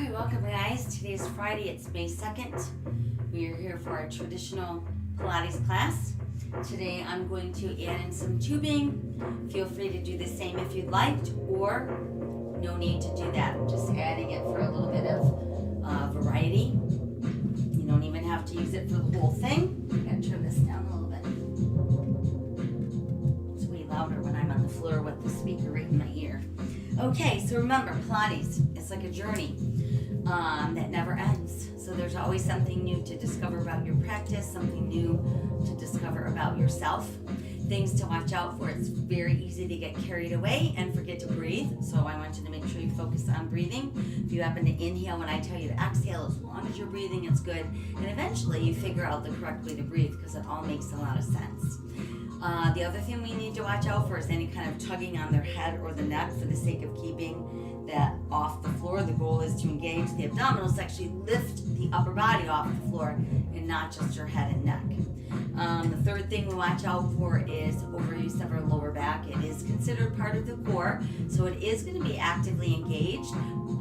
Alright, welcome guys. Today is Friday, it's May 2nd. We are here for our traditional Pilates class. Today I'm going to add in some tubing. Feel free to do the same if you'd like, or no need to do that. I'm just adding it for a little bit of variety. You don't even have to use it for the whole thing. I'm going to turn this down a little bit. It's way louder when I'm on the floor with the speaker right in my ear. Okay, so remember, Pilates, it's like a journey that never ends. So there's always something new to discover about your practice, something new to discover about yourself, things to watch out for. It's very easy to get carried away and forget to breathe. So I want you to make sure you focus on breathing. If you happen to inhale when I tell you to exhale, as long as you're breathing, it's good. And eventually you figure out the correct way to breathe because it all makes a lot of sense. The other thing we need to watch out for is any kind of tugging on their head or the neck for the sake of keeping that off the floor. The goal is to engage the abdominals, actually lift the upper body off the floor and not just your head and neck. The third thing we watch out for is overuse of our lower back. It is considered part of the core, so it is going to be actively engaged.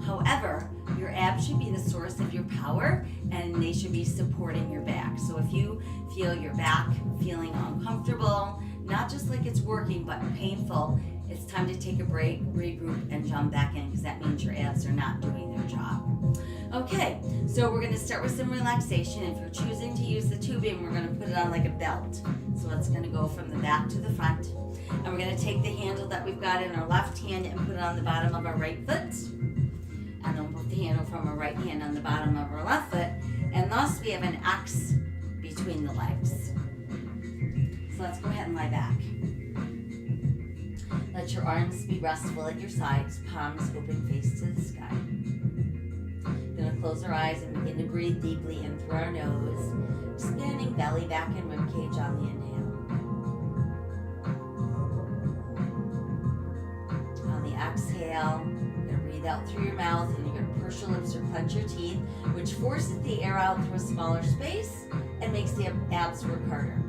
However, your abs should be the source of your power and they should be supporting your back. So if you feel your back feeling uncomfortable, not just like it's working but painful, it's time to take a break, regroup, and jump back in because that means your abs are not doing their job. Okay, so we're going to start with some relaxation. If you're choosing to use the tubing, we're going to put it on like a belt. So it's going to go from the back to the front. And we're going to take the handle that we've got in our left hand and put it on the bottom of our right foot. And then we'll put the handle from our right hand on the bottom of our left foot. And thus we have an X between the legs. So let's go ahead and lie back. Let your arms be restful at your sides, palms open, face to the sky. We're going to close our eyes and begin to breathe deeply in through our nose, expanding belly, back, and ribcage on the inhale. On the exhale, you're going to breathe out through your mouth and you're going to purse your lips or clench your teeth, which forces the air out through a smaller space and makes the abs work harder.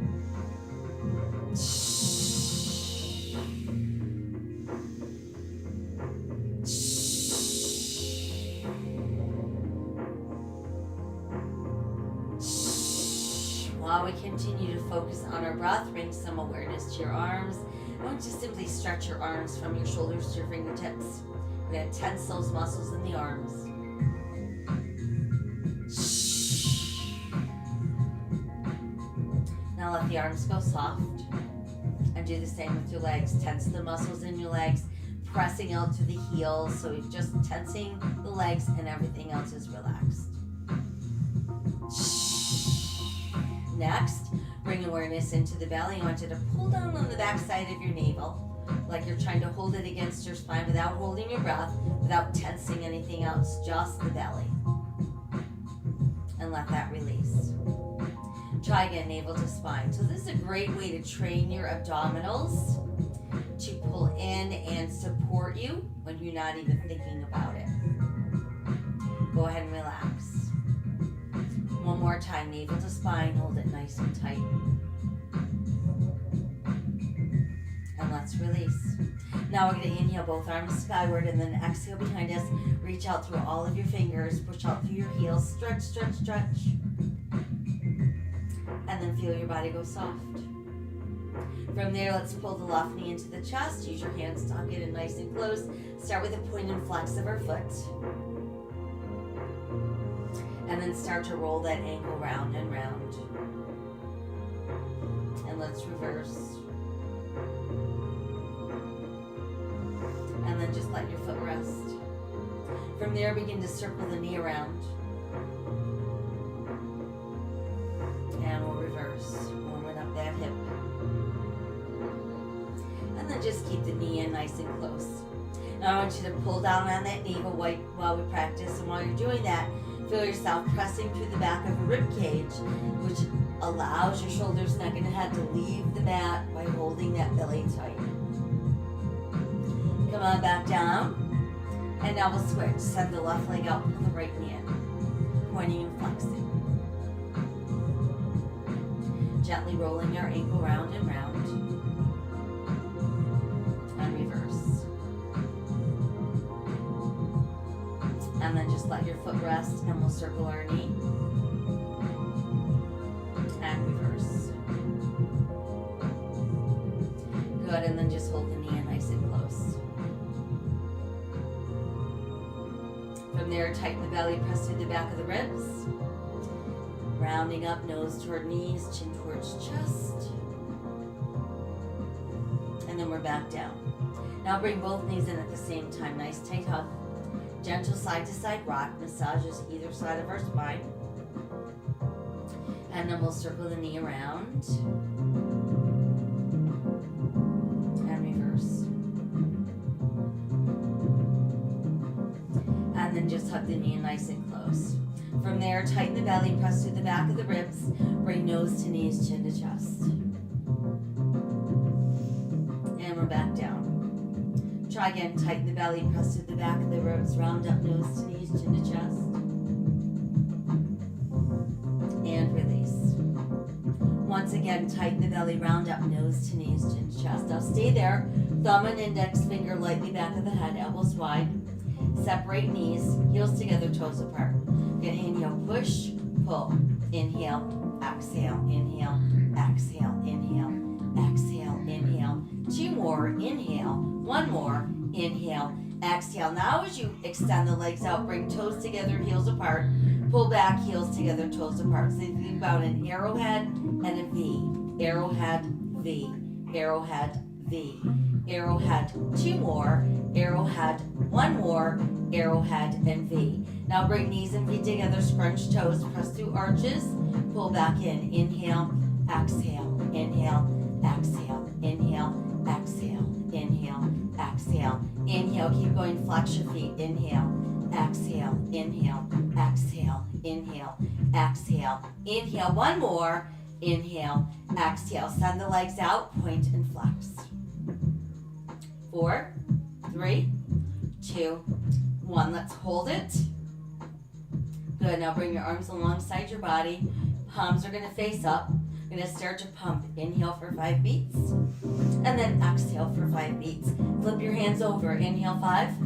While we continue to focus on our breath, bring some awareness to your arms. I want you to simply stretch your arms from your shoulders to your fingertips. We're going to tense those muscles in the arms. Now let the arms go soft. And do the same with your legs. Tense the muscles in your legs, pressing out to the heels. So you're just tensing the legs and everything else is relaxed. Next, bring awareness into the belly. I want you to pull down on the back side of your navel, like you're trying to hold it against your spine without holding your breath, without tensing anything else, just the belly. And let that release. Try again, navel to spine. So this is a great way to train your abdominals to pull in and support you when you're not even thinking about it. Go ahead and relax. One more time, navel to spine, hold it nice and tight. And let's release. Now we're going to inhale both arms skyward and then exhale behind us. Reach out through all of your fingers, push out through your heels, stretch, stretch, stretch. And then feel your body go soft. From there, let's pull the left knee into the chest. Use your hands to hug it in nice and close. Start with the point and flex of our foot. And then start to roll that ankle round and round. And let's reverse. And then just let your foot rest. From there, begin to circle the knee around. And we'll reverse, warming up that hip. And then just keep the knee in nice and close. Now I want you to pull down on that knee while we practice. And while you're doing that, feel yourself pressing through the back of your rib cage, which allows your shoulders, neck, and head to leave the mat by holding that belly tight. Come on back down. And now we'll switch. Send the left leg out, pull the right knee in, pointing and flexing. Gently rolling our ankle round and round. And reverse. And then then just let your foot rest and we'll circle our knee. And reverse. Good, and then just hold the knee in nice and close. From there, tighten the belly, press through the back of the ribs. Rounding up, nose toward knees, chin towards chest. And then we're back down. Now bring both knees in at the same time. Nice tight hug. Gentle side to side rock. Massages either side of our spine. And then we'll circle the knee around. And reverse. And then just hug the knee in nice and close. From there, tighten the belly, press through the back of the ribs. Bring nose to knees, chin to chest. And we're back down. Try again, tighten the belly, press through the back of the ribs, round up nose to knees, chin to chest. And release. Once again, tighten the belly, round up nose to knees, chin to chest. Now stay there, thumb and index finger lightly back of the head, elbows wide. Separate knees, heels together, toes apart. Again, inhale, push, pull. Inhale, exhale, inhale, exhale, inhale, exhale, inhale. 2 more, inhale. 1 more, inhale, exhale. Now as you extend the legs out, bring toes together, heels apart. Pull back, heels together, toes apart. So think about an arrowhead and a V. Arrowhead, V. Arrowhead, V. Arrowhead, 2 more. Arrowhead, 1 more. Arrowhead and V. Now bring knees and feet together, scrunch toes, press through arches, pull back in. Inhale, exhale, inhale, exhale, inhale, exhale, inhale, exhale. Inhale, keep going, flex your feet. Inhale, exhale, inhale, exhale, inhale, exhale. Inhale, 1 more. Inhale, exhale. Send the legs out, point and flex. 4, 3, 2, 1. Let's hold it. Good. Now bring your arms alongside your body. Palms are going to face up. You're going to start to pump. Inhale for 5 beats. And then exhale for 5 beats. Flip your hands over. Inhale 5.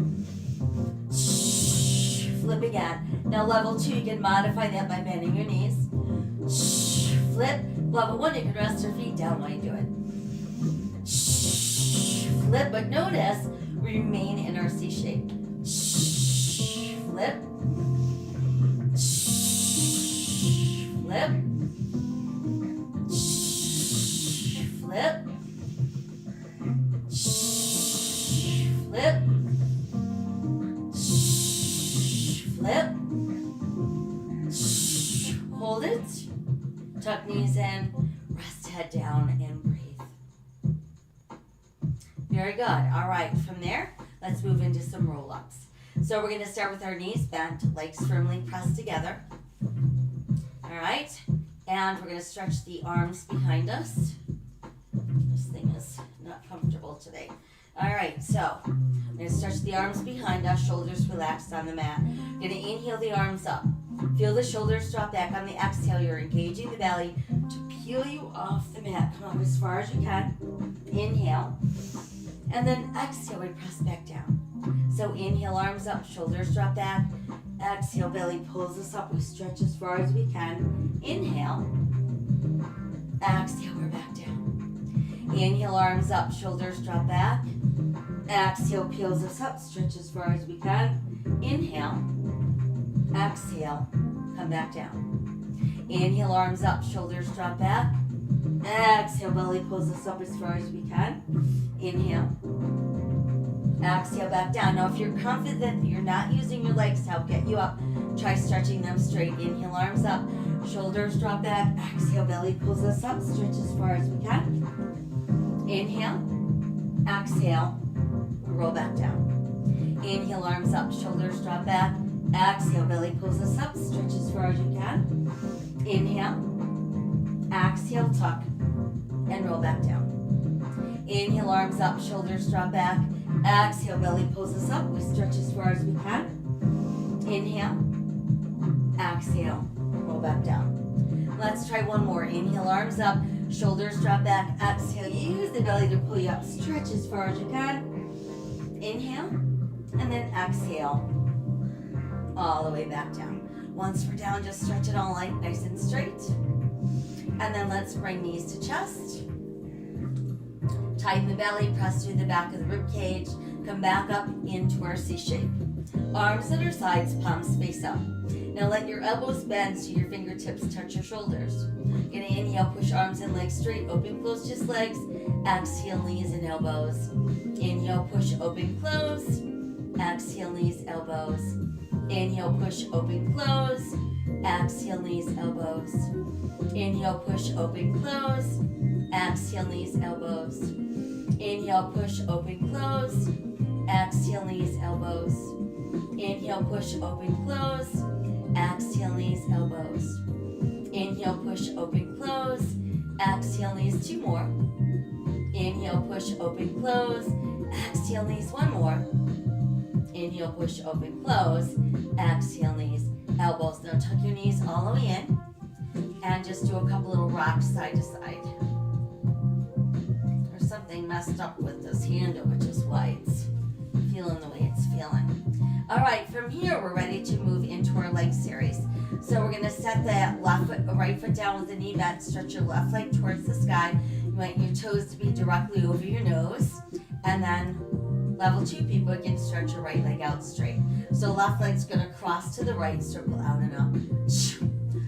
Flip again. Now level 2, you can modify that by bending your knees. Flip. Level 1, you can rest your feet down while you do it. Flip, but notice we remain in our C shape. Flip. Flip. Flip. Flip. Flip. Hold it. Tuck knees in. Rest head down and breathe. Very good. All right. From there, let's move into some roll-ups. So we're going to start with our knees bent, legs firmly pressed together. All right. And we're going to stretch the arms behind us. This thing is not comfortable today. All right. So we're going to stretch the arms behind us, shoulders relaxed on the mat. You're going to inhale the arms up. Feel the shoulders drop back on the exhale. You're engaging the belly to peel you off the mat. Come up as far as you can. Inhale. And then exhale, we press back down. So inhale, arms up, shoulders drop back. Exhale, belly pulls us up. We stretch as far as we can. Inhale. Exhale, we're back down. Inhale, arms up, shoulders drop back. Exhale, peels us up, stretch as far as we can. Inhale. Exhale, come back down. Inhale, arms up, shoulders drop back. Exhale, belly pulls us up as far as we can. Inhale. Exhale, back down. Now, if you're confident that you're not using your legs to help get you up, try stretching them straight. Inhale, arms up, shoulders drop back. Exhale, belly pulls us up, stretch as far as we can. Inhale. Exhale, we roll back down. Inhale, arms up, shoulders drop back. Exhale, belly pulls us up, stretch as far as you can. Inhale. Exhale, tuck, and roll back down. Inhale, arms up, shoulders drop back. Exhale, belly pulls us up. We stretch as far as we can. Inhale. Exhale, roll back down. Let's try one more. Inhale, arms up, shoulders drop back. Exhale, use the belly to pull you up. Stretch as far as you can. Inhale, and then exhale. all the way back down. Once we're down, just stretch it all light, nice and straight. And then let's bring knees to chest. Tighten the belly, press through the back of the rib cage. Come back up into our C shape. Arms at our sides, palms face up. Now let your elbows bend so your fingertips touch your shoulders. Gonna inhale, push arms and legs straight, open, close, just legs. Exhale, knees and elbows. Inhale, push, open, close. Exhale, knees, elbows. Inhale, push, open, close. Exhale, knees, elbows. Inhale, push, open, close. Exhale, knees, elbows. Inhale, push, open, close. Exhale, knees, elbows. Inhale, push, open, close. Exhale, knees, elbows. Inhale, push, open, close. Exhale, knees, two more. Inhale, push, open, close. Exhale, knees, one more. Inhale, push, open, close. Exhale, knees, elbows. Now tuck your knees all the way in. And just do a couple little rocks side to side. There's something messed up with this handle, which is why it's feeling the way it's feeling. All right, from here, we're ready to move into our leg series. So we're gonna set the right foot down with the knee bent, stretch your left leg towards the sky. You want your toes to be directly over your nose. And then level 2 people can stretch your right leg out straight. So left leg's gonna cross to the right, circle out and up.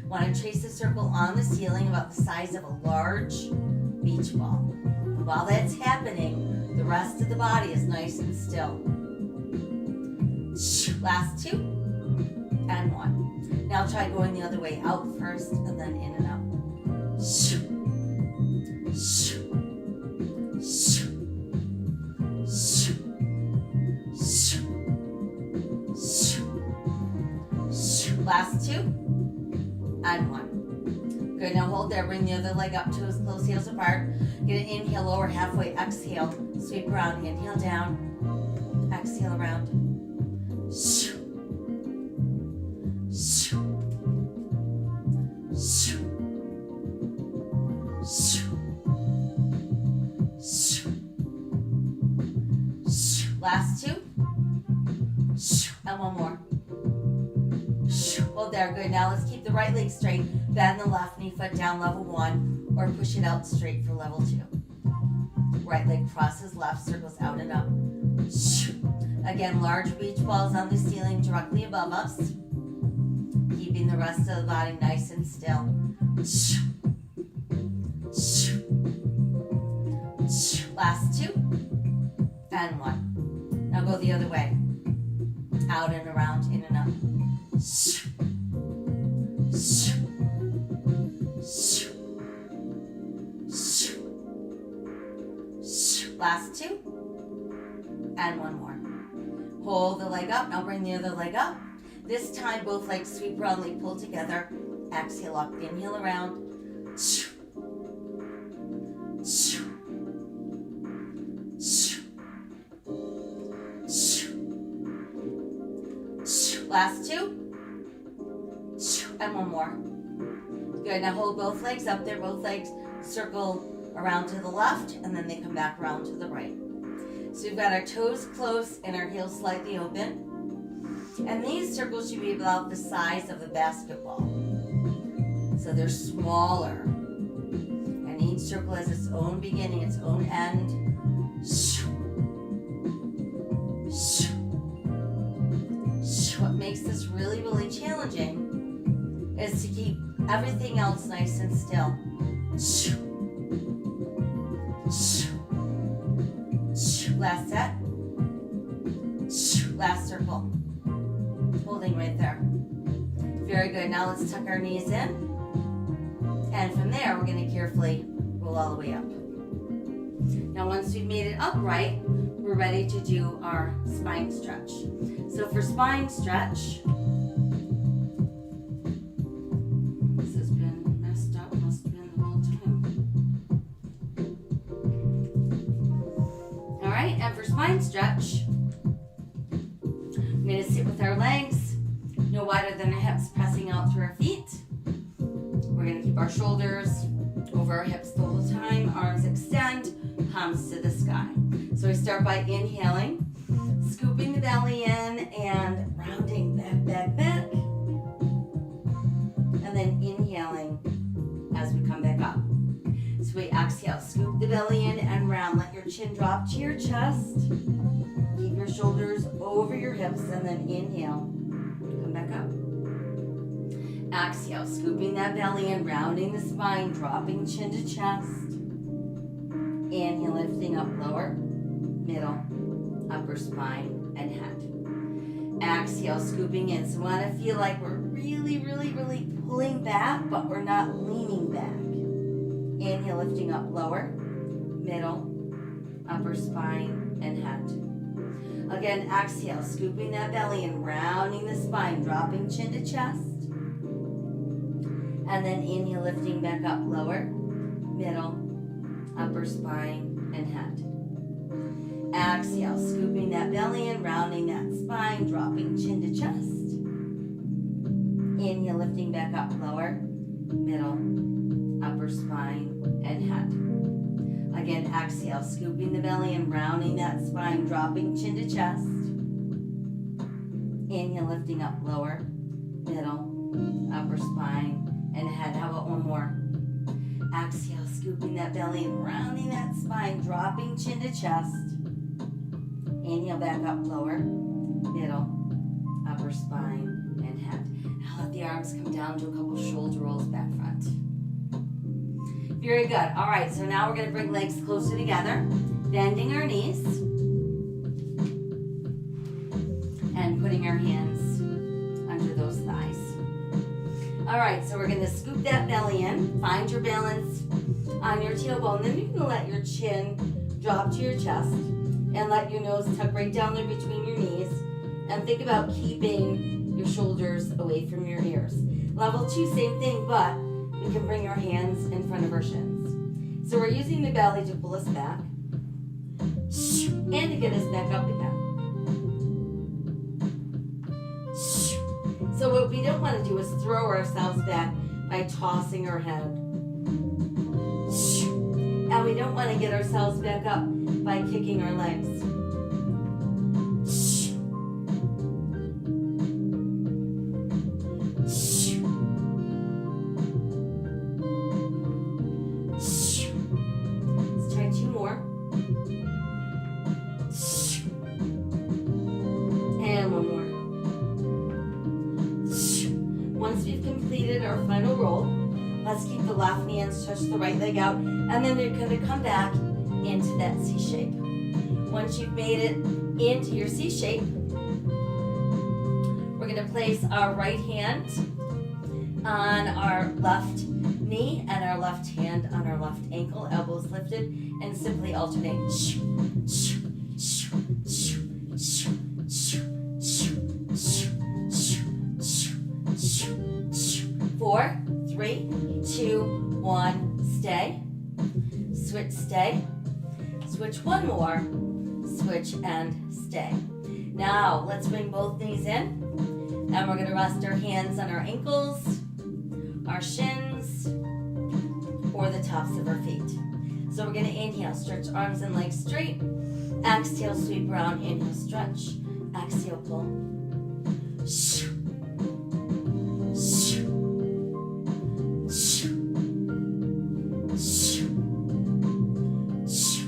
Want to trace a circle on the ceiling about the size of a large beach ball. While that's happening, the rest of the body is nice and still. Last 2 and 1. Now try going the other way, out first and then in and out. Last 2 and 1. Good, now hold there, bring the other leg up, toes close, heels apart. Get an inhale, lower halfway, exhale, sweep around, inhale down, exhale around. Last 2 and 1 more. Hold there, good. Now let's keep the right leg straight, bend the left knee foot down, level 1, or push it out straight for level 2. Right leg crosses left, circles out and up. Again, large beach balls on the ceiling directly above us, keeping the rest of the body nice and still. Last 2 and 1. Now go the other way, out and around, in and up. Last 2 and 1 more. Hold the leg up. Now bring the other leg up. This time both legs sweep around, leg pull together. Exhale up, inhale around. Last 2 and 1 more. Good, now hold both legs up there. Both legs circle around to the left and then they come back around to the right. So we've got our toes close and our heels slightly open. And these circles should be about the size of a basketball. So they're smaller. And each circle has its own beginning, its own end. What makes this really, really challenging is to keep everything else nice and still. Last set. Last circle. Holding right there. Very good. Now let's tuck our knees in. And from there, we're going to carefully roll all the way up. Now once we've made it upright, we're ready to do our spine stretch. So for spine stretch, this has been messed up, must have been the whole time. All right, and for spine stretch, we're going to sit with our legs no wider than our hips, pressing out through our feet. We're going to keep our shoulders over our hips the whole time, arms extend, palms to the sky. So we start by inhaling, scooping the belly in and rounding back. And then inhaling as we come back up. So we exhale, scoop the belly in and round. Let your chin drop to your chest. Keep your shoulders over your hips and then inhale. Come back up. Exhale, scooping that belly in, rounding the spine, dropping chin to chest. Inhale, lifting up lower, middle, upper spine, and head. Exhale, scooping in. So we want to feel like we're really pulling back, but we're not leaning back. Inhale, lifting up lower, middle, upper spine, and head. Again, exhale, scooping that belly in, rounding the spine, dropping chin to chest. And then inhale, lifting back up lower, middle, upper spine, and head. Exhale, scooping that belly in, rounding that spine, dropping chin to chest. Inhale, lifting back up lower, middle, upper spine, and head. Again, exhale, scooping the belly in, rounding that spine, dropping chin to chest. Inhale, lifting up lower, middle, upper spine, and head. How about one more? Exhale, scooping that belly and rounding that spine, dropping chin to chest. Inhale, back up lower, middle, upper spine, and head. Now let the arms come down to a couple shoulder rolls back front. Very good. All right, so now we're going to bring legs closer together, bending our knees, and putting our hands under those thighs. All right, so we're going to scoop that belly in, find your balance on your tailbone. Then you can let your chin drop to your chest and let your nose tuck right down there between your knees. And think about keeping your shoulders away from your ears. Level 2, same thing, but we can bring our hands in front of our shins. So we're using the belly to pull us back and to get us back up again. So what we don't want to do is throw ourselves back by tossing our head. And we don't want to get ourselves back up by kicking our legs. Let's try 2 more. And 1 more. Once we've completed our final roll, let's keep the left knee and stretch the right leg out, and then you're going to come back into that C shape. Once you've made it into your C shape, we're going to place our right hand on our left knee and our left hand on our left ankle, elbows lifted, and simply alternate. 4, 3, 2, 1, stay. Switch, stay. Switch one more. Switch and stay. Now, let's bring both knees in. And we're going to rest our hands on our ankles, our shins, or the tops of our feet. So we're going to inhale, stretch arms and legs straight. Exhale, sweep around. Inhale, stretch. Exhale, pull.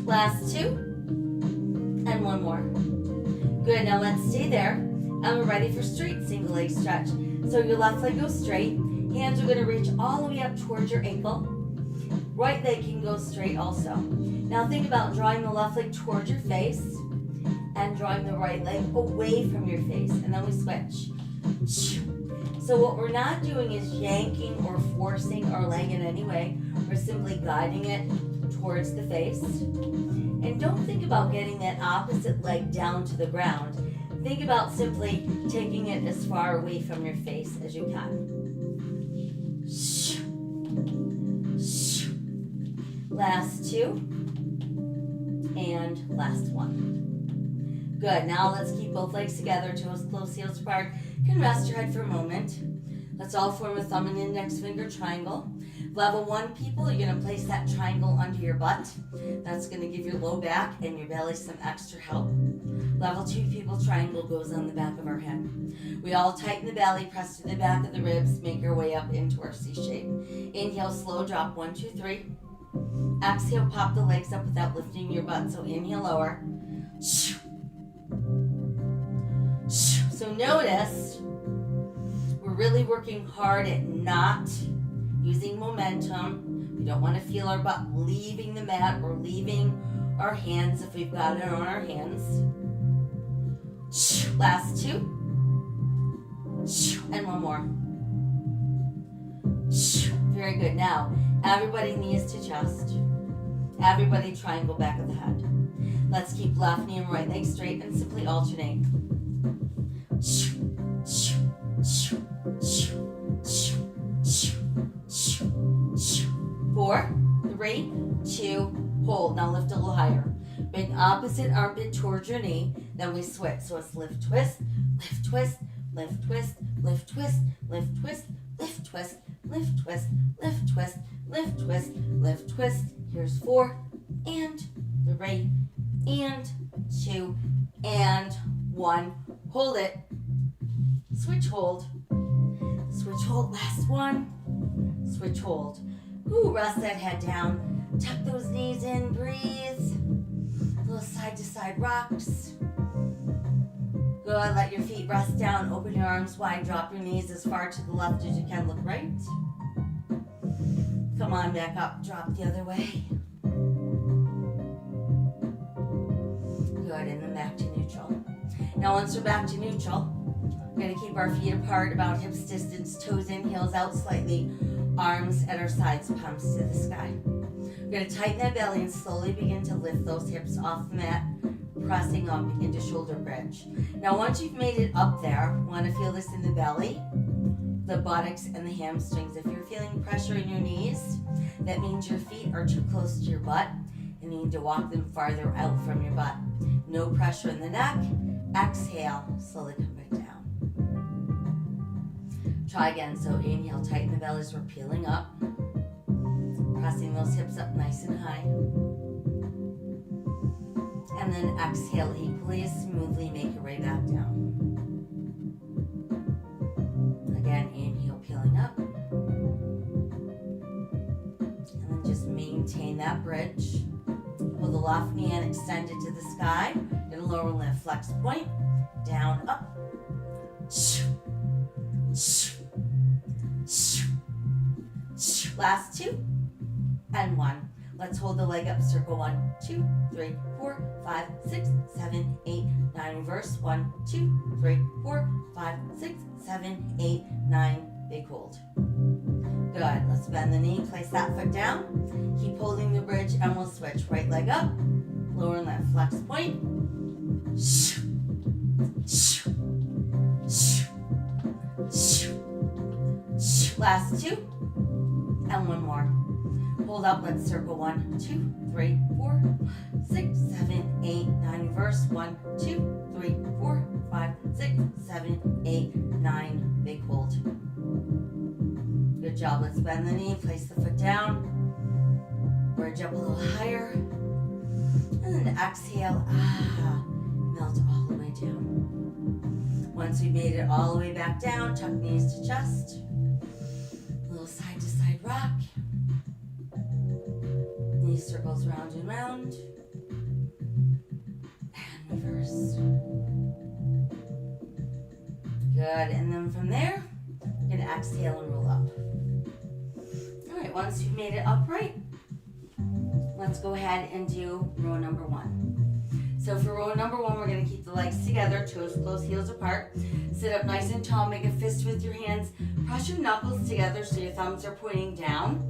Last 2, and 1 more. Good, now let's stay there, and we're ready for straight single leg stretch. So your left leg goes straight, hands are going to reach all the way up towards your ankle. Right leg can go straight also. Now think about drawing the left leg towards your face, and drawing the right leg away from your face, and then we switch. So what we're not doing is yanking or forcing our leg in any way, we're simply guiding it towards the face. And don't think about getting that opposite leg down to the ground. Think about simply taking it as far away from your face as you can. Last 2. And last 1. Good, now let's keep both legs together, toes close, heels apart. You can rest your head for a moment. Let's all form a thumb and index finger triangle. Level 1 people, you're going to place that triangle under your butt. That's going to give your low back and your belly some extra help. Level 2 people, triangle goes on the back of our head. We all tighten the belly, press to the back of the ribs, make our way up into our C shape. Inhale, slow drop, 1, 2, 3. Exhale, pop the legs up without lifting your butt. So inhale, lower. So notice, we're really working hard at not using momentum. We don't want to feel our butt leaving the mat or leaving our hands if we've got it on our hands. Last 2. And one more. Very good. Now, everybody knees to chest. Everybody triangle back of the head. Let's keep left knee and right leg straight and simply alternate. 4, 3, 2, hold. Now lift a little higher. Bring opposite armpit towards your knee. Then we switch. So it's lift, twist, lift, twist, lift, twist, lift, twist, lift, twist, lift, twist, lift, twist, lift, twist, lift, twist, lift, twist. Here's 4 and 3 and 2 and 1. Hold it. Switch, hold. Switch, hold. Last one. Switch, hold. Ooh, rest that head down. Tuck those knees in. Breathe. Little side to side rocks. Good. Let your feet rest down. Open your arms wide. Drop your knees as far to the left as you can. Look right. Come on, back up. Drop the other way. Good. And then back to neutral. Now once we're back to neutral, we're going to keep our feet apart about hips distance, toes in, heels out slightly, arms at our sides, palms to the sky. We're going to tighten that belly and slowly begin to lift those hips off the mat, pressing up into shoulder bridge. Now once you've made it up there, want to feel this in the belly, the buttocks, and the hamstrings. If you're feeling pressure in your knees, that means your feet are too close to your butt and you need to walk them farther out from your butt. No pressure in the neck. Exhale, slowly come back down. Try again. So inhale, tighten the belly as we're peeling up. Pressing those hips up nice and high. And then exhale equally as smoothly, make your way back down. Again, inhale, peeling up. And then just maintain that bridge. Pull the left knee in, extend it to the sky. Then lower lift, flex point, down, up. Last 2 and 1. Let's hold the leg up, circle 1, 2, 3, 4, 5, 6, 7, 8, 9. Reverse 1, 2, 3, 4, 5, 6, 7, 8, 9. Big hold. Good. Let's bend the knee, place that foot down. Keep holding the bridge and we'll switch. Right leg up, lower left, flex point. Last 2 and 1 more. Hold up, let's circle 1, 2, 3, 4, 6, 7, 8, 9. Reverse 1, 2, 3, 4, 5, 6, 7, 8, 9. Big hold. Good job. Let's bend the knee, place the foot down, bridge up a little higher, and then exhale, melt all the way down. Once we made it all the way back down, tuck knees to chest, little side to side rock, knee circles round and round, and reverse. Good, and then from there, you're going to exhale and roll up. All right, once you've made it upright, let's go ahead and do row number 1. So for row number 1, we're going to keep the legs together, toes close, heels apart. Sit up nice and tall, make a fist with your hands. Press your knuckles together so your thumbs are pointing down.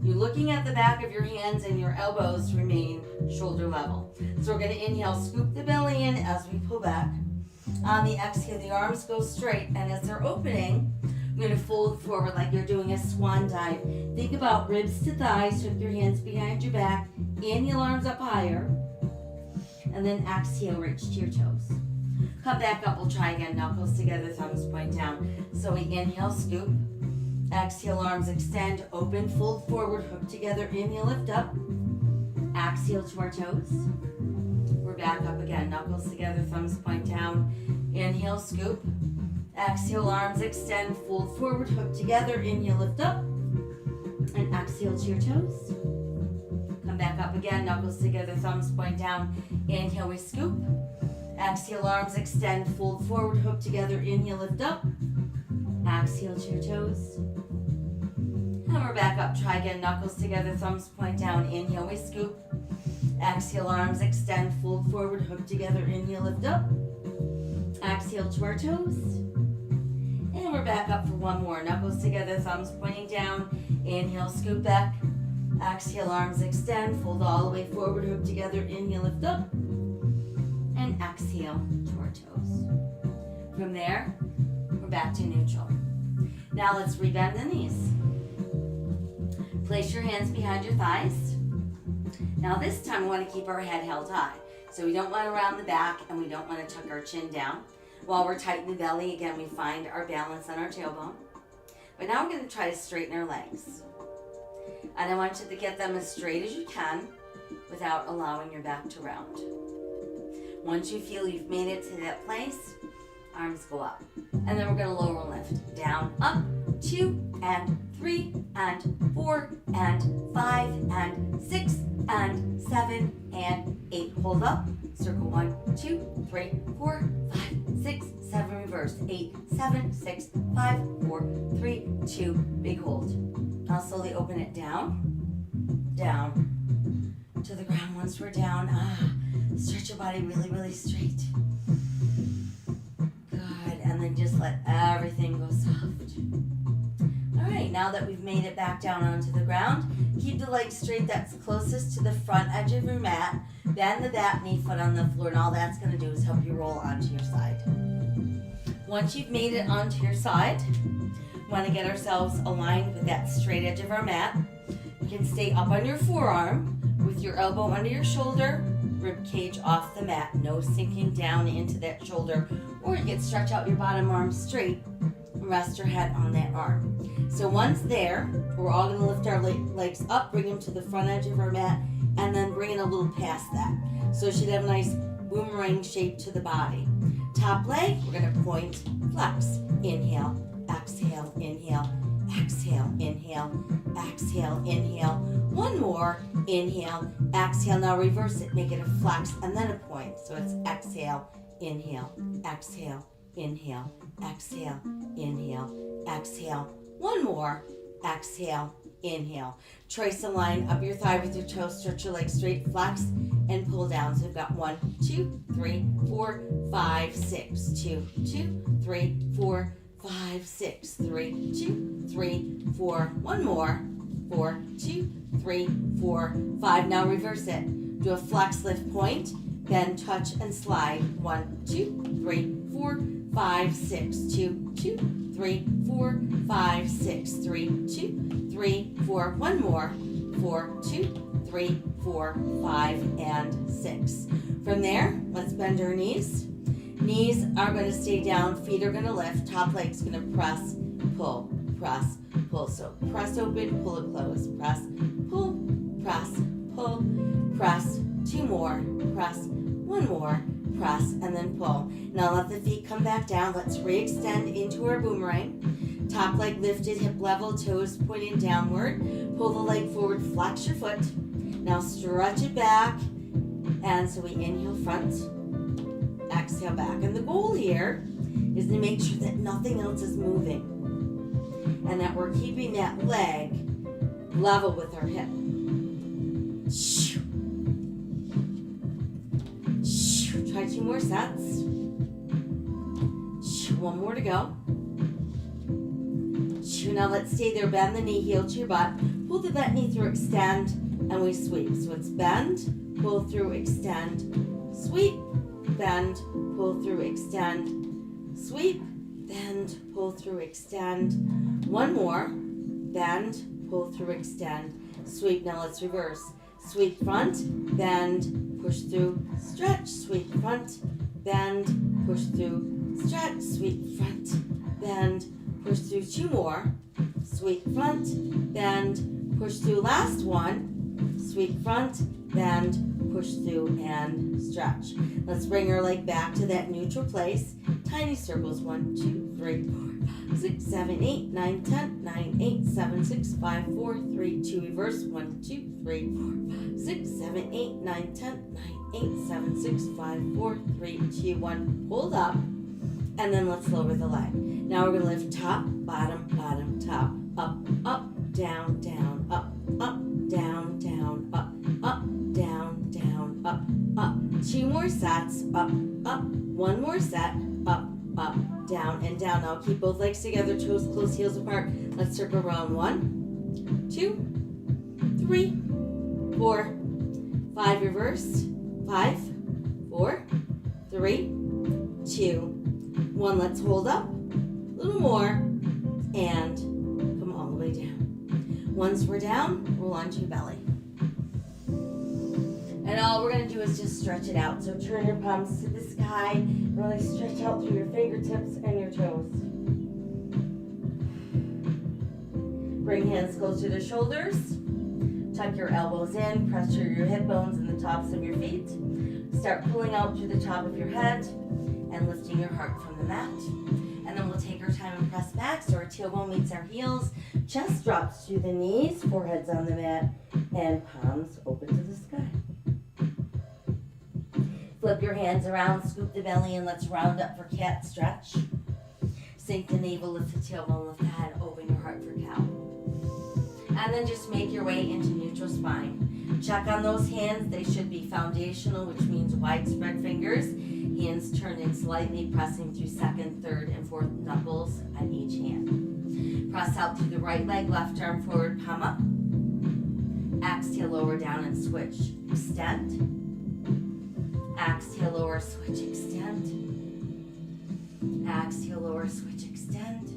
You're looking at the back of your hands and your elbows remain shoulder level. So we're going to inhale, scoop the belly in as we pull back. On the exhale, the arms go straight, and as they're opening, you're going to fold forward like you're doing a swan dive. Think about ribs to thighs, hook your hands behind your back, inhale, arms up higher, and then exhale, reach to your toes. Come back up, we'll try again. Knuckles together, thumbs point down. So we inhale, scoop. Exhale, arms extend, open, fold forward, hook together, inhale, lift up. Exhale to our toes. We're back up again. Knuckles together, thumbs point down. Inhale, scoop. Exhale, arms extend, fold forward, hook together, inhale, lift up. And exhale to your toes. Come back up again, knuckles together, thumbs point down. Inhale, we scoop. Exhale, arms extend, fold forward, hook together, inhale, lift up. Exhale to your toes. And we're back up, try again, knuckles together, thumbs point down. Inhale, we scoop. Exhale, arms extend, fold forward, hook together, inhale, lift up. Exhale to our toes. And we're back up for one more. Knuckles together, thumbs pointing down. Inhale, scoop back. Exhale, arms extend, fold all the way forward, hook together, inhale, lift up. And exhale to our toes. From there, we're back to neutral. Now let's rebend the knees. Place your hands behind your thighs. Now this time we want to keep our head held high. So we don't want to round the back and we don't want to tuck our chin down. While we're tight in the belly, again, we find our balance on our tailbone. But now we're going to try to straighten our legs. And I want you to get them as straight as you can without allowing your back to round. Once you feel you've made it to that place, arms go up. And then we're going to lower lift. Down, up, 2 and 3 and 4 and 5 and 6 and 7 and 8. Hold up. Circle 1, 2, 3, 4, 5, 6, 7. Reverse. 8, 7, 6, 5, 4, 3, 2. Big hold. Now slowly open it down. Down. To the ground once we're down. Stretch your body really, really straight. Good. And then just let everything go soft. All right, now that we've made it back down onto the ground, keep the legs straight. That's closest to the front edge of your mat. Bend the back knee foot on the floor, and all that's going to do is help you roll onto your side. Once you've made it onto your side, we want to get ourselves aligned with that straight edge of our mat. You can stay up on your forearm with your elbow under your shoulder, rib cage off the mat, no sinking down into that shoulder, or you can stretch out your bottom arm straight and rest your head on that arm. So once there, we're all going to lift our legs up, bring them to the front edge of our mat, and then bring it a little past that. So it should have a nice boomerang shape to the body. Top leg, we're going to point, flex, inhale, exhale, inhale, exhale, inhale, exhale, inhale. One more, inhale, exhale. Now reverse it, make it a flex and then a point. So it's exhale, inhale, exhale, inhale, exhale, inhale, exhale. One more, exhale, inhale. Trace a line up your thigh with your toes, stretch your legs straight, flex, and pull down. So we've got 1, 2, 3, 4, 5, 6, 2, 2, 3, 4, 5, 6, 3, 2, 3, 4. One more, 4, 2, 3, 4, 5. Now reverse it. Do a flex, lift, point, then touch and slide. 1, 2, 3, 4, 5, 6, 2, 2, 3, 4, 5, 6, 3, 2, 3, 4. One more, 4, 2, 3, 4, 5, and 6. From there, let's bend our knees. Knees are going to stay down, feet are going to lift, top leg's going to press, pull, press, pull. So press open, pull it close, press, pull, press, pull, press. 2 more, press, 1 more, press, and then pull. Now let the feet come back down. Let's re-extend into our boomerang. Top leg lifted, hip level, toes pointing downward. Pull the leg forward, flex your foot. Now stretch it back. And so we inhale front, exhale back. And the goal here is to make sure that nothing else is moving and that we're keeping that leg level with our hip. Try 2 more sets. 1 more to go. Now let's stay there. Bend the knee, heel to your butt. Pull the bent knee through, extend, and we sweep. So it's bend, pull through, extend, sweep, bend, pull through, extend, sweep, bend, pull through, extend. 1 more. Bend, pull through, extend, sweep. Now let's reverse. Sweep front, bend, push through, stretch, sweep front, bend, push through, stretch, sweep front, bend, push through 2 more, sweep front, bend, push through last one, sweep front, bend, push through, and stretch. Let's bring our leg back to that neutral place. Tiny circles, 1, 2, 3, 4, 5, 6, 7, 8, 9, 10, 9, 8, 7, 6, 5, 4, 3, 2, reverse, 1, 2, 3, 4, 5, 6, 7, 8, 9, 10, 9, 8, 7, 6, 5, 4, 3, 2, 1. Hold up, and then let's lower the leg. Now we're going to lift top, bottom, bottom, top, up, up, down, down, up, down, down, up, down, down, up. 2 more sets, up, 1 more set, up, down, and down. Now keep both legs together, toes close, heels apart. Let's circle around. 1, 2, 3, 4, 5, reverse, 5, 4, 3, 2, 1. Let's hold up, a little more, and come all the way down. Once we're down, roll onto your belly. And all we're going to do is just stretch it out. So turn your palms to the sky, really stretch out through your fingertips and your toes. Bring hands close to the shoulders. Tuck your elbows in, press your hip bones and the tops of your feet. Start pulling out through the top of your head and lifting your heart from the mat. And then we'll take our time and press back so our tailbone meets our heels. Chest drops to the knees, forehead's on the mat, and palms open to the sky. Flip your hands around, scoop the belly, and let's round up for cat stretch. Sink the navel, lift the tailbone, lift the head, open your heart for cow. And then just make your way into neutral spine. Check on those hands. They should be foundational, which means widespread fingers. Hands turned in slightly, pressing through 2nd, 3rd, and 4th knuckles on each hand. Press out through the right leg, left arm forward, palm up. Exhale, lower down and switch. Extend. Exhale, lower, switch, extend. Exhale, lower, switch, extend.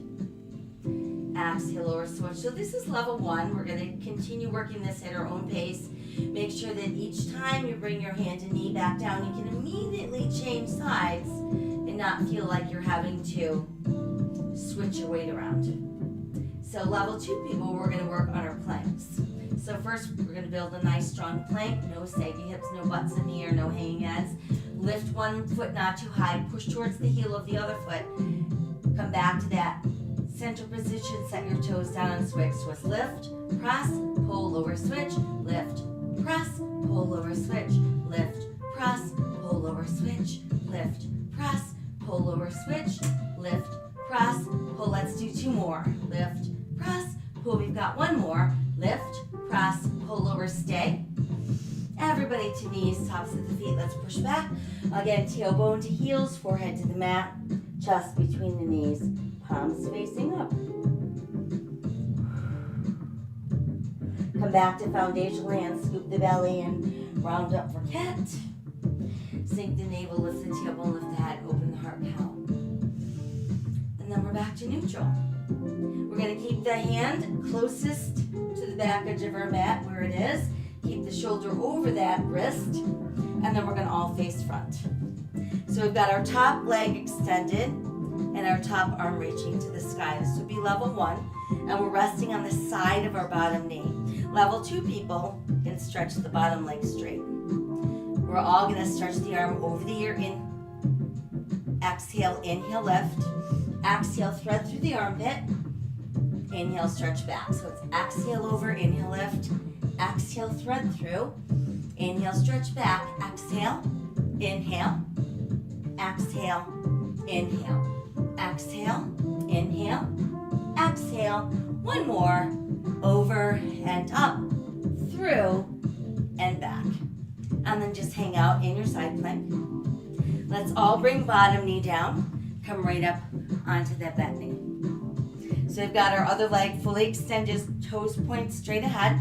Exhale, lower, switch. So this is level 1. We're going to continue working this at our own pace. Make sure that each time you bring your hand and knee back down, you can immediately change sides and not feel like you're having to switch your weight around. So level 2 people, we're going to work on our planks. So first, we're going to build a nice strong plank. No saggy hips, no butts in the air, no hanging heads. Lift one foot not too high. Push towards the heel of the other foot. Come back to that center position. Set your toes down and switch. Twist, lift, press, pull, lower, switch, lift, press, pull, lower, switch, lift, press, pull, lower, switch, lift, press, pull, lower, switch, lift, press, pull. Let's do 2 more. Lift, press, pull. We've got 1 more. Lift, press, pull, lower, stay. Everybody to knees, tops of the feet. Let's push back. Again, tailbone to heels, forehead to the mat, chest between the knees, palms facing up. Come back to foundational hands, scoop the belly and round up for cat. Sink the navel, lift the tailbone, lift the head, open the heart, cow. And then we're back to neutral. We're going to keep the hand closest to the back edge of our mat where it is. Keep the shoulder over that wrist, and then we're going to all face front. So we've got our top leg extended and our top arm reaching to the sky. This would be level 1, and we're resting on the side of our bottom knee. Level 2 people can stretch the bottom leg straight. We're all going to stretch the arm over the ear. Exhale, inhale, lift. Exhale, thread through the armpit. Inhale, stretch back. So it's exhale over, inhale, lift. Exhale, thread through. Inhale, stretch back. Exhale, inhale. Exhale, inhale. Exhale, inhale. Exhale. 1 more. Over and up, through, and back. And then just hang out in your side plank. Let's all bring bottom knee down. Come right up onto that bent knee. So we've got our other leg fully extended, toes point straight ahead.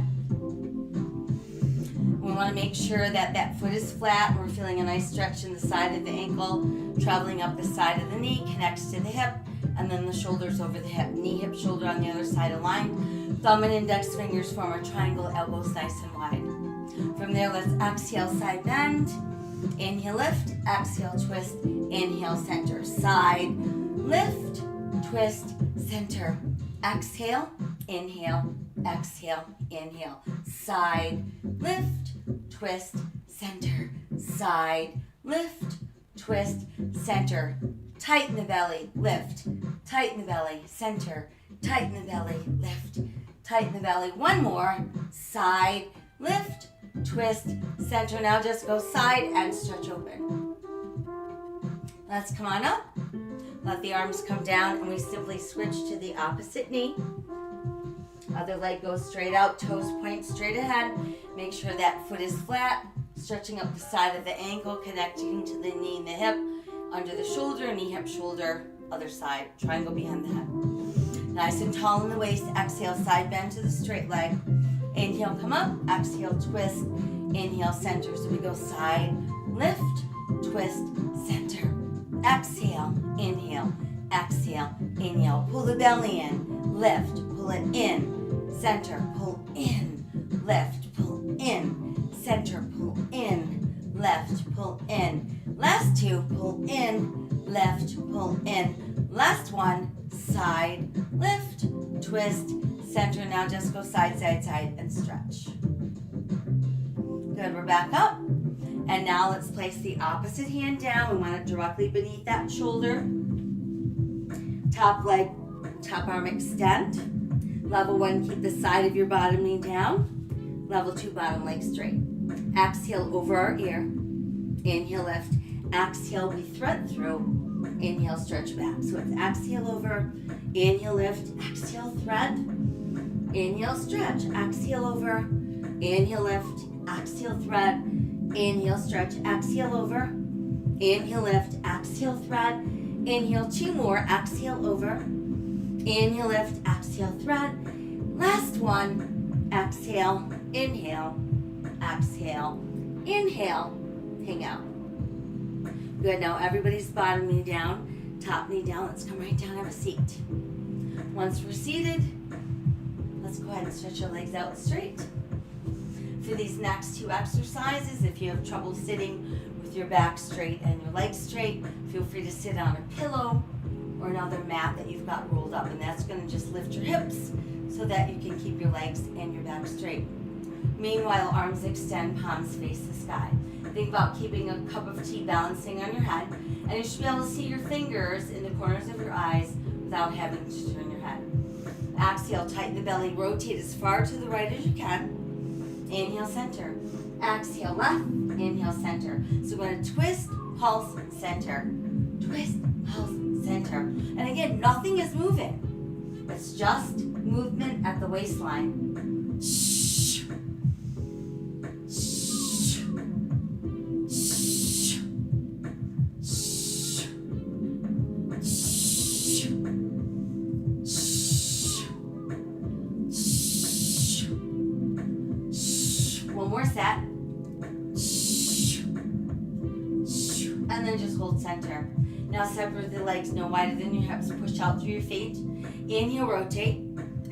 We want to make sure that that foot is flat. We're feeling a nice stretch in the side of the ankle, traveling up the side of the knee, connects to the hip, and then the shoulders over the hip. Knee, hip, shoulder on the other side aligned. Thumb and index fingers form a triangle, elbows nice and wide. From there, let's exhale, side bend. Inhale, lift. Exhale, twist. Inhale, center. Side, lift, twist, center. Exhale, inhale, exhale, inhale. Side, lift, twist, center. Side, lift, twist, center. Tighten the belly, lift. Tighten the belly, center. Tighten the belly, lift. Tighten the belly. One more. Side, lift, twist, center. Now just go side and stretch open. Let's come on up. Let the arms come down and we simply switch to the opposite knee. Other leg goes straight out, toes point straight ahead. Make sure that foot is flat, stretching up the side of the ankle, connecting to the knee and the hip, under the shoulder, knee, hip, shoulder, other side, triangle behind the head. Nice and tall in the waist. Exhale, side bend to the straight leg. Inhale, come up. Exhale, twist. Inhale, center. So we go side, lift, twist, center. Exhale, inhale, exhale, inhale. Pull the belly in, lift, pull it in, center, pull in, lift, pull in, center, pull in, left, pull in. Last two, pull in, left, pull in. Last one, side, lift, twist, center. Now just go side, side, side, and stretch. Good, we're back up. And now let's place the opposite hand down. We want it directly beneath that shoulder. Top leg, top arm extend. Level 1, keep the side of your bottom knee down. Level 2, bottom leg straight. Exhale over our ear. Inhale, lift. Exhale, we thread through. Inhale, stretch back. So it's exhale over, inhale, lift, exhale, thread. Inhale, stretch, exhale over, inhale, lift, exhale, thread. Inhale, stretch, exhale over, inhale, lift, exhale, thread. Inhale, 2 more, exhale over, inhale, lift, exhale, thread. Last one, exhale, inhale, exhale, inhale, hang out. Good, now everybody's bottom knee down, top knee down. Let's come right down, have a seat. Once we're seated, let's go ahead and stretch your legs out straight. For these next 2 exercises, if you have trouble sitting with your back straight and your legs straight, feel free to sit on a pillow or another mat that you've got rolled up, and that's going to just lift your hips so that you can keep your legs and your back straight. Meanwhile, arms extend, palms face the sky. Think about keeping a cup of tea balancing on your head, and you should be able to see your fingers in the corners of your eyes without having to turn your head. Exhale, tighten the belly, rotate as far to the right as you can. Inhale, center. Exhale, left. Inhale, center. So we're going to twist, pulse, center. Twist, pulse, center. And again, nothing is moving. It's just movement at the waistline. Shh. Shh. Shh. Shh. Shh. One more set. And then just hold center. Now separate the legs no wider than your hips. Push out through your feet. Inhale, rotate.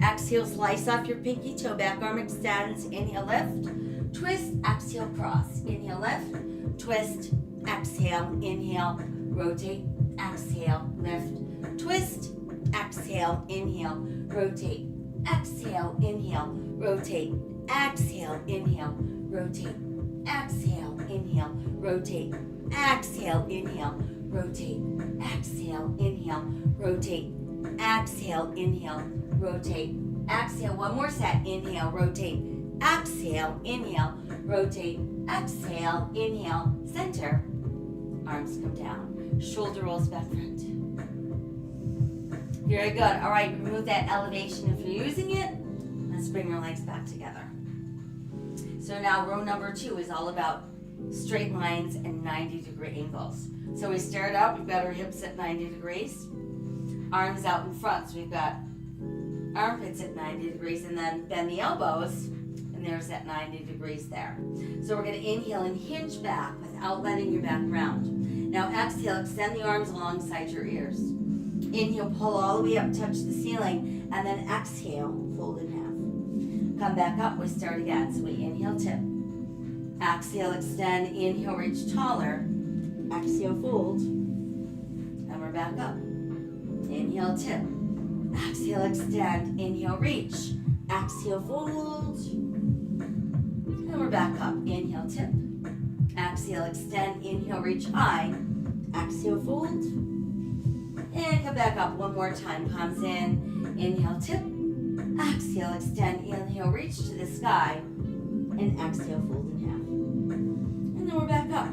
Exhale, slice off your pinky toe. Back arm extends. Inhale, lift. Twist. Exhale, cross. Inhale, lift. Twist. Exhale. Inhale. Rotate. Exhale. Lift. Twist. Exhale. Inhale. Rotate. Exhale. Inhale. Rotate. Exhale. Inhale. Rotate. Exhale. Inhale. Rotate. Exhale. Inhale. Rotate. Exhale. Inhale. Rotate. Exhale. Inhale. Rotate. Exhale. One more set. Inhale. Rotate. Exhale. Inhale. Rotate. Exhale. Inhale. Center. Arms come down. Shoulder rolls back front. Very good. All right. Remove that elevation if you're using it. Let's bring our legs back together. So now row number 2 is all about straight lines and 90-degree angles. So we start out, we've got our hips at 90 degrees, arms out in front. So we've got armpits at 90 degrees, and then bend the elbows, and there's that 90 degrees there. So we're going to inhale and hinge back without letting your back round. Now exhale, extend the arms alongside your ears. Inhale, pull all the way up, touch the ceiling, and then exhale, fold in half. Come back up, we start again. So we inhale, tip. Exhale, extend. Inhale, reach taller. Exhale, fold. And we're back up. Inhale, tip. Exhale, extend. Inhale, reach. Exhale, fold. And we're back up. Inhale, tip. Exhale, extend. Inhale, reach high. Exhale, fold. And come back up one more time. Palms in. Inhale, tip. Exhale, extend. Inhale, reach to the sky. And exhale, fold in half. And then we're back up.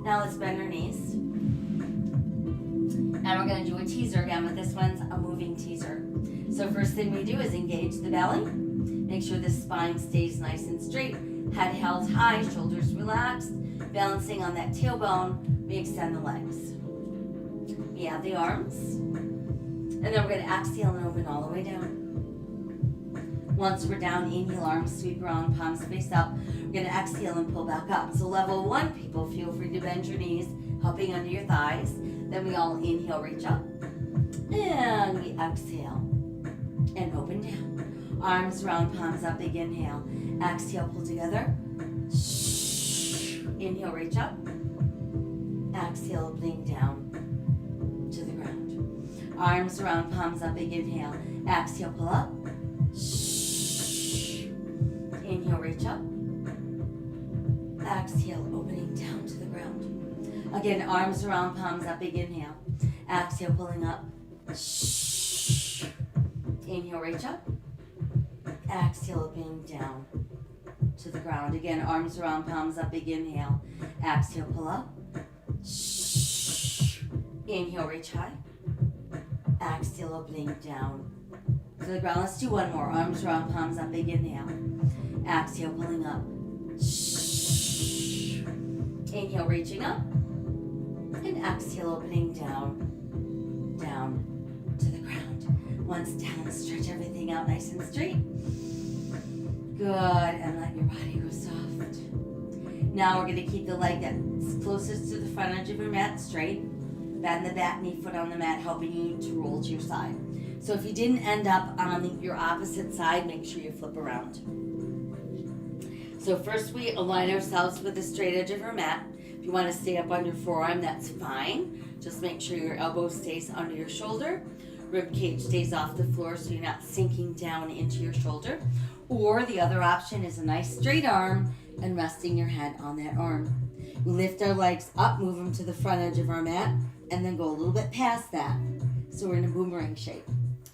Now let's bend our knees. And we're going to do a teaser again, but this one's a moving teaser. So first thing we do is engage the belly. Make sure the spine stays nice and straight. Head held high, shoulders relaxed. Balancing on that tailbone, we extend the legs. We have the arms. And then we're going to exhale and open all the way down. Once we're down, inhale, arms sweep around, palms face up. We're going to exhale and pull back up. So level 1, people, feel free to bend your knees, helping under your thighs. Then we all inhale, reach up. And we exhale and open down. Arms around, palms up, big inhale. Exhale, pull together. Inhale, reach up. Exhale, opening down to the ground. Arms around, palms up, big inhale. Exhale, pull up. Inhale, reach up. Exhale, opening down to the ground. Again, arms around, palms up, big inhale. Exhale, pulling up. Inhale, reach up. Exhale, opening down to the ground. Again, arms around, palms up, big inhale. Exhale, pull up. Inhale, reach high. Exhale, opening down to the ground. Let's do one more. Arms around, palms up, big inhale. Exhale, pulling up. Inhale, reaching up. And exhale, opening down to the ground. Once down, stretch everything out nice and straight. Good, and let your body go soft. Now we're going to keep the leg that's closest to the front edge of your mat straight. Bend the back knee, foot on the mat, helping you to roll to your side. So if you didn't end up on your opposite side, make sure you flip around. So first we align ourselves with the straight edge of our mat. If you want to stay up on your forearm, that's fine. Just make sure your elbow stays under your shoulder. Rib cage stays off the floor so you're not sinking down into your shoulder. Or the other option is a nice straight arm and resting your head on that arm. We lift our legs up, move them to the front edge of our mat, and then go a little bit past that. So we're in a boomerang shape.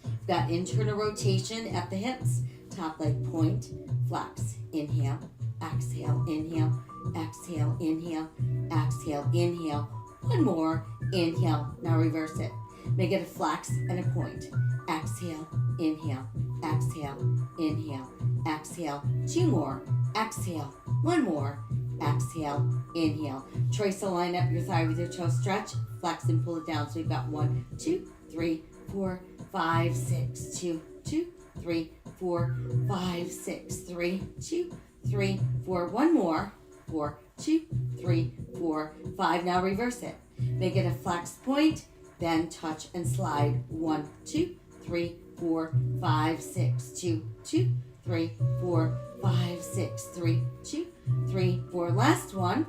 We've got internal rotation at the hips, top leg point, flex, inhale, exhale, inhale, exhale, inhale, exhale, inhale. One more, inhale, now reverse it. Make it a flex and a point. Exhale, inhale, exhale, inhale, exhale. Two more, exhale, one more, exhale, inhale. Try to line up your thigh with your toe, stretch, flex and pull it down. So you've got 1, 2, 3, 4, 5, 6, 2, 2, 3, 4, 5, 6, 3, 2, 3, 4. One more, 4, 2, 3, 4, 5. Now reverse it. Make it a flex point, then touch and slide. 1, 2, 3, 4, 5, 6, 2, 2, 3, 4, 5, 6, 3, 2, 3, 4. Last one.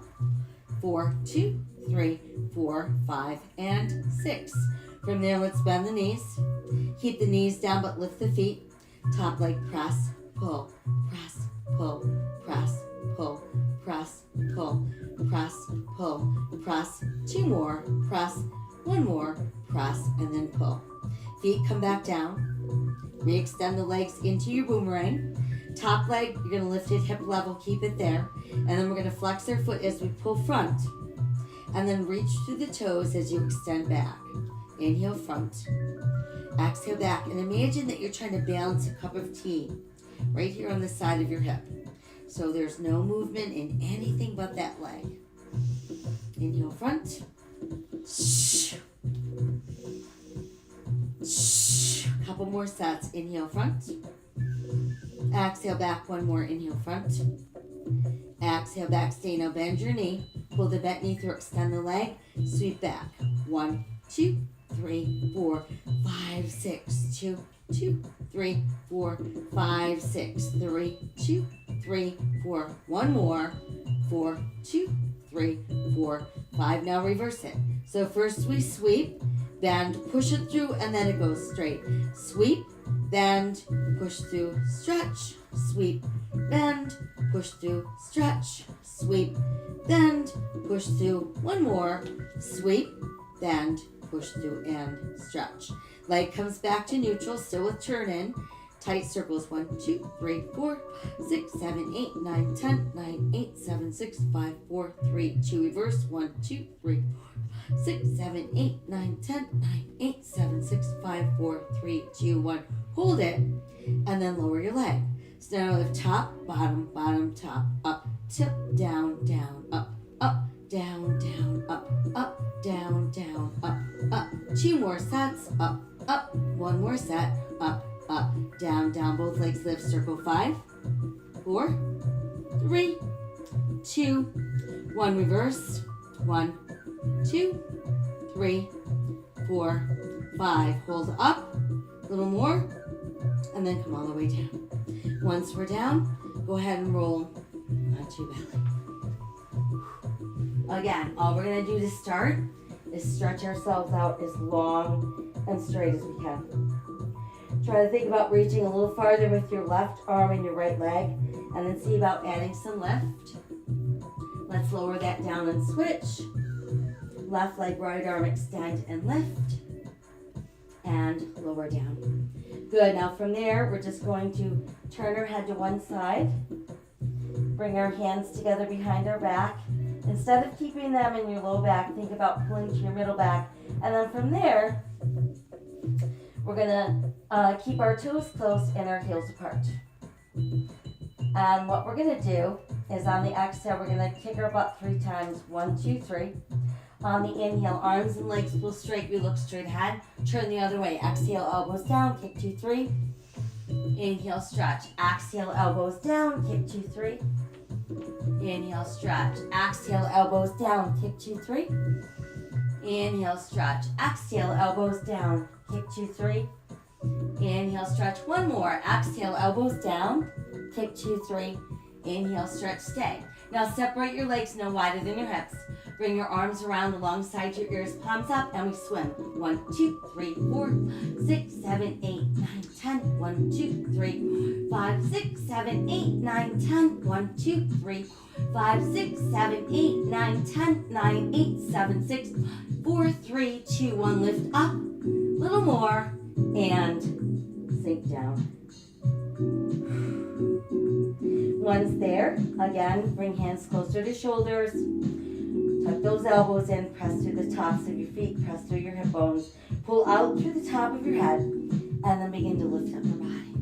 4, 2, 3, 4, 5, and 6. From there, let's bend the knees. Keep the knees down, but lift the feet. Top leg press, pull, press, pull, press, pull, press, pull, press, pull, press. Two more, press, one more, press, and then pull. Feet come back down. Re-extend the legs into your boomerang. Top leg, you're going to lift it hip level, keep it there. And then we're going to flex our foot as we pull front. And then reach through the toes as you extend back. Inhale, front. Exhale, back. And imagine that you're trying to balance a cup of tea right here on the side of your hip. So there's no movement in anything but that leg. Inhale, front. Couple more sets. Inhale, front. Exhale, back. One more. Inhale, front. Exhale, back. Stay. Now bend your knee. Pull the bent knee through. Extend the leg. Sweep back. 1, 2, 3, 4, 5, 6. 2, 2, 3, 4, 5, 6. 3, 2, 3, 4. One more. 4, 2, 3, 4, 5. Now reverse it. So first we sweep, bend, push it through, and then it goes straight. Sweep, bend, push through, stretch, sweep, bend, push through, stretch, sweep, bend, push through. One more, sweep, bend, push through, and stretch. Leg comes back to neutral, still with turn in. Tight circles, 1, 2, 3, 4, 6, 7, 8, 9, 10, 9, 8, 7, 6, 5, 4, 3, 2, reverse, 1, 2, 3, 4, 6, 7, 8, 9, 10, 9, 8, 7, 6, 5, 4, 3, 2, 1. Hold it, and then lower your leg. So now the top, bottom, bottom, top, up, tip, down, down, up, down, down, up, down, down, up. 2 more sets, up, 1 more set, up, down, down, both legs lift, circle 5, 4, 3, 2, 1, reverse, 1, 2, 3, 4, 5, hold up, a little more, and then come all the way down. Once we're down, go ahead and roll onto your belly. Again, all we're going to do to start is stretch ourselves out as long and straight as we can. Try to think about reaching a little farther with your left arm and your right leg, and then see about adding some lift. Let's lower that down and switch. Left leg, right arm, extend and lift, and lower down. Good, now from there, we're just going to turn our head to one side, bring our hands together behind our back. Instead of keeping them in your low back, think about pulling to your middle back, and then from there, we're going to keep our toes close and our heels apart. And what we're going to do is on the exhale, we're going to kick our butt 3 times. 1, 2, 3. On the inhale, arms and legs pull straight. We look straight ahead. Turn the other way. Exhale, elbows down. Kick 2, 3. Inhale, stretch. Exhale, elbows down. Kick 2, 3. Inhale, stretch. Exhale, elbows down. Kick 2, 3. Inhale, stretch. Exhale, elbows down. Kick 2, 3. Inhale, stretch. One more. Exhale, elbows down. Kick 2, 3. Inhale, stretch, stay. Now separate your legs no wider than your hips. Bring your arms around alongside your ears, palms up, and we swim. 1, 2, 3, 4, 6, 7, 8, 9, 10. 1, 2, 3, 5, 6, 7, 8, 9, 10. 1, 2, 3, 5, 6, 7, 8, 9, 10. 9, 8, 7, 6, 4, 3, 2, 1. Lift up. Little more. And sink down. Once there, again, bring hands closer to shoulders. Tuck those elbows in, press through the tops of your feet, press through your hip bones. Pull out through the top of your head, and then begin to lift up your body.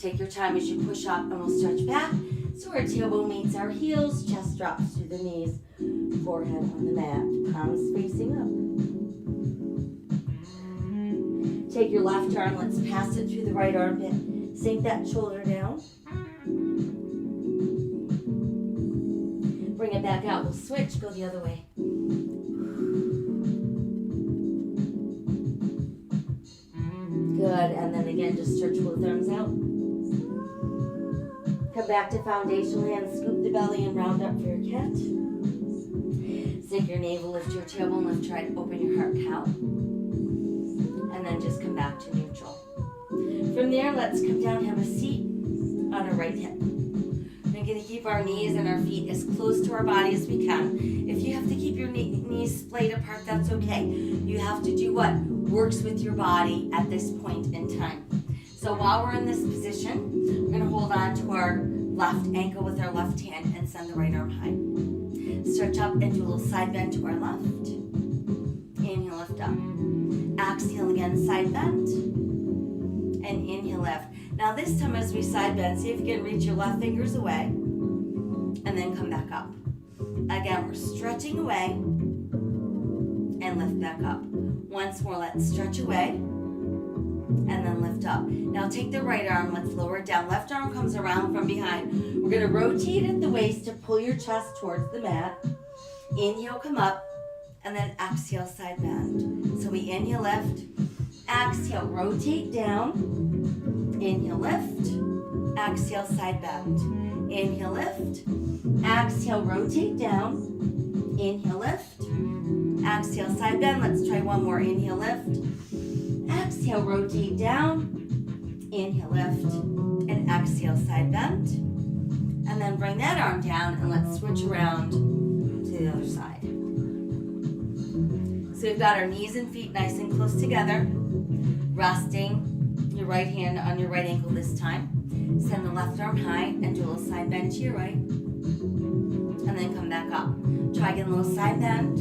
Take your time as you push up, and we'll stretch back. So our tailbone meets our heels, chest drops to the knees, forehead on the mat, palms facing up. Take your left arm, let's pass it through the right armpit. Sink that shoulder down. Bring it back out. We'll switch, go the other way. Good, and then again, just stretch both arms out. Come back to foundational hands, scoop the belly and round up for your cat. Sink your navel, lift your tailbone, lift, try to open your heart cow. And then just come back to neutral. From there, let's come down, have a seat on our right hip. We're going to keep our knees and our feet as close to our body as we can. If you have to keep your knees splayed apart, that's okay. You have to do what works with your body at this point in time. So while we're in this position, we're going to hold on to our left ankle with our left hand and send the right arm high. Stretch up and do a little side bend to our left. Inhale, lift up. Exhale again, side bend. And inhale, lift. Now this time as we side bend, see if you can reach your left fingers away. And then come back up. Again, we're stretching away. And lift back up. Once more, let's stretch away. And then lift up. Now take the right arm, let's lower it down. Left arm comes around from behind. We're going to rotate at the waist to pull your chest towards the mat. Inhale, come up. And then exhale, side bend. So we inhale, lift. Exhale, rotate down. Inhale, lift. Exhale, side bend. Inhale, lift. Exhale, rotate down. Inhale, lift. Exhale, side bend. Let's try one more. Inhale, lift. Exhale, rotate down. Inhale, lift. And exhale, side bend. And then bring that arm down and let's switch around to the other side. So we've got our knees and feet nice and close together. Resting your right hand on your right ankle this time. Send the left arm high and do a little side bend to your right. And then come back up. Try again, a little side bend.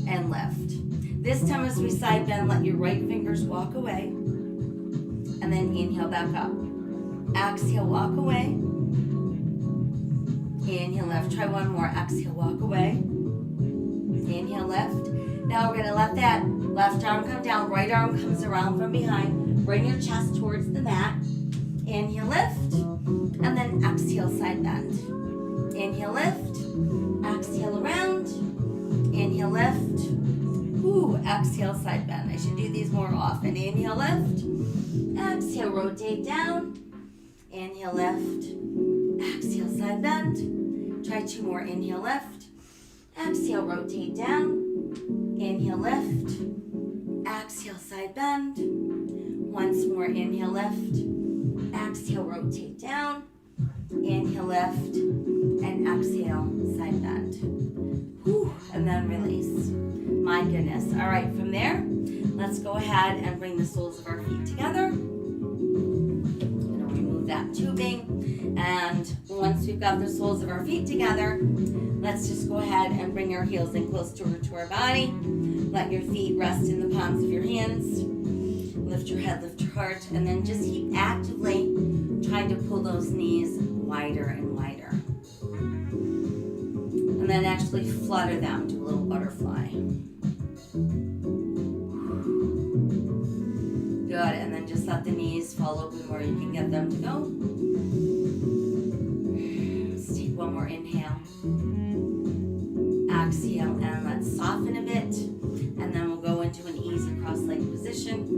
And lift. This time as we side bend, let your right fingers walk away. And then inhale back up. Exhale, walk away. Inhale, lift. Try one more. Exhale, walk away. Inhale, lift. Now we're going to let that left arm come down. Right arm comes around from behind. Bring your chest towards the mat. Inhale, lift. And then exhale, side bend. Inhale, lift. Exhale, around. Inhale, lift. Ooh, exhale, side bend. I should do these more often. Inhale, lift. Exhale, rotate down. Inhale, lift. Exhale, side bend. Try two more. Inhale, lift. Exhale, rotate down. Inhale, lift. Exhale, side bend. Once more. Inhale, lift. Exhale, rotate down. Inhale, lift. And exhale, side bend. Whew, and then release. My goodness. All right, from there, let's go ahead and bring the soles of our feet together. Remove that tubing. And once we've got the soles of our feet together, let's just go ahead and bring our heels in close to our body. Let your feet rest in the palms of your hands. Lift your head, lift your heart, and then just keep actively trying to pull those knees wider and wider. And then actually flutter them, do a little butterfly. Good, and then just let the knees fall open where you can get them to go. Let's take one more inhale. Exhale, and let's soften a bit. And then we'll go into an easy cross-legged position.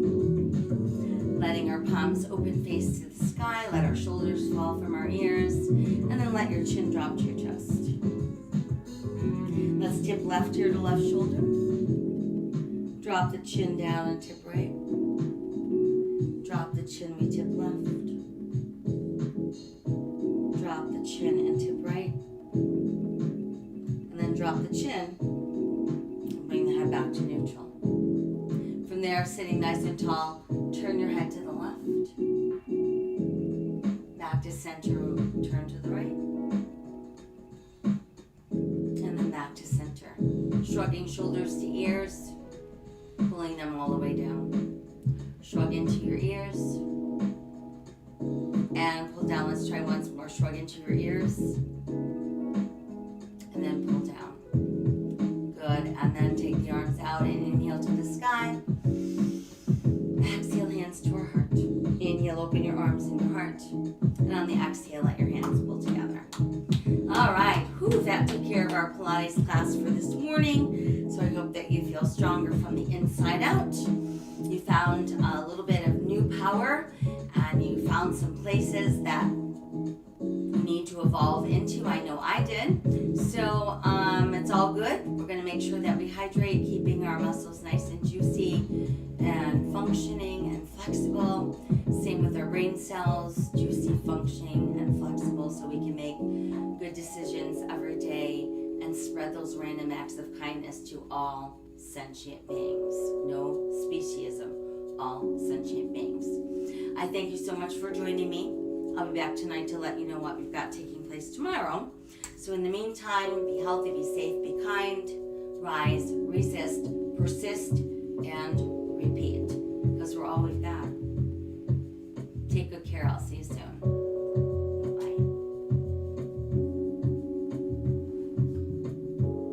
Letting our palms open face to the sky. Let our shoulders fall from our ears. And then let your chin drop to your chest. Let's tip left ear to left shoulder. Drop the chin down and tip right. Drop the chin, we tip left. Drop the chin and tip right. And then drop the chin and bring the head back to neutral. From there, sitting nice and tall, turn your head to the left. Back to center, turn to the right. And then back to center. Shrugging shoulders to ears, pulling them all the way down. Shrug into your ears. And pull down. Let's try once more. Shrug into your ears. And then pull down. Good. And then take the arms out and inhale to the sky. Exhale, hands to our heart. Inhale, open your arms and your heart. And on the exhale, let your hands pull together. All right. Whew, that took care of our Pilates class for this morning. So I hope that you feel stronger from the inside out. You found a little bit of new power, and you found some places that you need to evolve into. I know I did. So it's all good. We're going to make sure that we hydrate, keeping our muscles nice and juicy and functioning and flexible. Same with our brain cells, juicy, functioning, and flexible, so we can make good decisions every day and spread those random acts of kindness to all sentient beings. No speciesism, all sentient beings. I thank you so much for joining me. I'll be back tonight to let you know what we've got taking place tomorrow. So in the meantime, be healthy, be safe, be kind, rise, resist, persist, and repeat, because we're all we've got.